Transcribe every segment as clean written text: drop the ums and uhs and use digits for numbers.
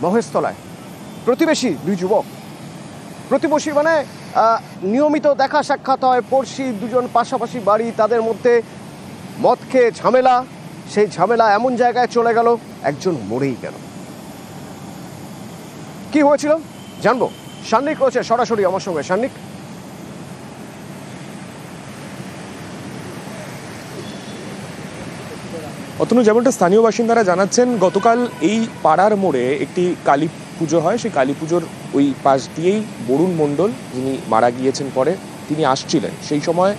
মহেশতলায় প্রতিবেশী দুই যুবক, প্রতিবেশী মানে নিয়মিত দেখা সাক্ষাৎ হয়, পড়শি, দুজন পাশাপাশি বাড়ি, তাদের মধ্যে মদ খেয়ে ঝামেলা, সেই ঝামেলা এমন জায়গায় চলে গেল একজন মরেই গেল। কি হয়েছিল জানবো, সান্নিক রয়েছে সরাসরি আমার সঙ্গে। সান্নিক, অতনু, যেমনটা স্থানীয় বাসিন্দারা জানাচ্ছেন, গতকাল এই পাড়ার মোড়ে একটি কালী পুজো হয়। সেই কালী পুজোর ওই পাশ দিয়েই বরুণ মণ্ডল, যিনি মারা গিয়েছেন পরে, তিনি আসছিলেন। সেই সময়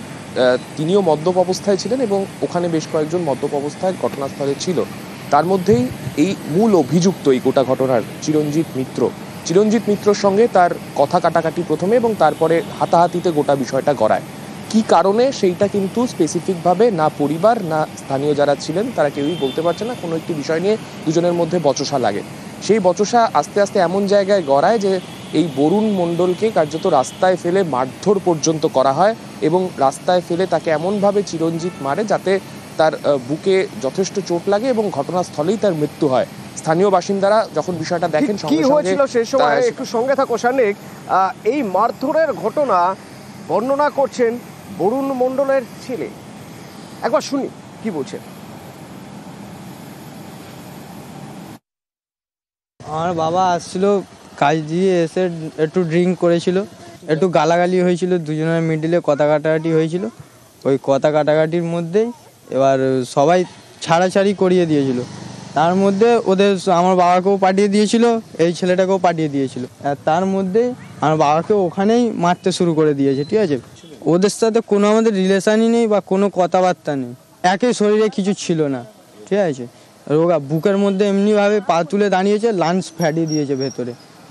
তিনিও মদ্যপ অবস্থায় ছিলেন এবং ওখানে বেশ কয়েকজন মদ্যপ অবস্থায় ঘটনাস্থলে ছিল। তার মধ্যেই এই মূল অভিযুক্ত এই গোটা ঘটনার চিরঞ্জিত মিত্রর সঙ্গে তার কথা কাটাকাটি প্রথমে এবং তারপরে হাতাহাতিতে গোটা বিষয়টা গড়ায়। কি কারণে সেইটা কিন্তু স্পেসিফিকভাবে না পরিবার না স্থানীয় যারা ছিলেন তারা কেউই বলতে পারছে না। কোনো একটি বিষয় নিয়ে দুজনের মধ্যে বচসা লাগে। সেই বচসা আস্তে আস্তে এমন জায়গায় গড়ায় যে এই বরুণ মণ্ডলকে কার্যত রাস্তায় ফেলে মারধর পর্যন্ত করা হয় এবং রাস্তায় ফেলে তাকে এমনভাবে চিরঞ্জিত মারে যাতে তার বুকে যথেষ্ট চোট লাগে এবং ঘটনাস্থলেই তার মৃত্যু হয়। স্থানীয় বাসিন্দারা যখন বিষয়টা দেখেন, কি হয়েছিল সেই সময় একটু সঙ্গে থাকো সান্নিক। এই মারধরের ঘটনা বর্ণনা করছেন বরুণ মণ্ডলের ছেলে, একবার শুনি কি বলছেন। আমার বাবা আসছিল কাজ দিয়ে, এসে একটু ড্রিঙ্ক করেছিল, একটু গালাগালি হয়েছিল, দুজনের মিডিলে কথা কাটাকাটি হয়েছিল। ওই কথা কাটাকাটির মধ্যেই এবার সবাই ছাড়াছাড়ি করিয়ে দিয়েছিল। তার মধ্যে আমার বাবাকেও পাঠিয়ে দিয়েছিল, এই ছেলেটাকেও পাঠিয়ে দিয়েছিল। আর তার মধ্যেই আমার বাবাকে ওখানেই মারতে শুরু করে দিয়েছে। ঠিক আছে, ওদের সাথে কোনো আমাদের রিলেশানই নেই বা কোনো কথাবার্তা নেই, একই শরীরে কিছু ছিল না। ঠিক আছে, রোগা বুকের মধ্যে এমনিভাবে পা তুলে দাঁড়িয়েছে, লাঞ্চ ফাটিয়ে দিয়েছে ভেতরে।